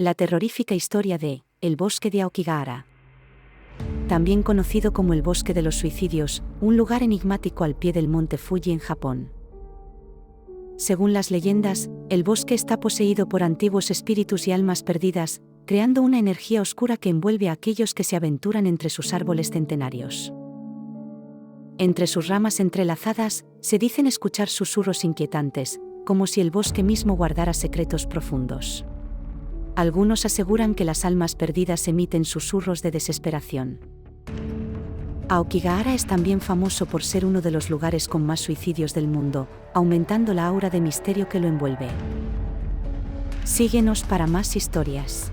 La terrorífica historia de El bosque de Aokigahara. También conocido como el Bosque de los Suicidios, un lugar enigmático al pie del monte Fuji en Japón. Según las leyendas, el bosque está poseído por antiguos espíritus y almas perdidas, creando una energía oscura que envuelve a aquellos que se aventuran entre sus árboles centenarios. Entre sus ramas entrelazadas, se dicen escuchar susurros inquietantes, como si el bosque mismo guardara secretos profundos. Algunos aseguran que las almas perdidas emiten susurros de desesperación. Aokigahara es también famoso por ser uno de los lugares con más suicidios del mundo, aumentando la aura de misterio que lo envuelve. Síguenos para más historias.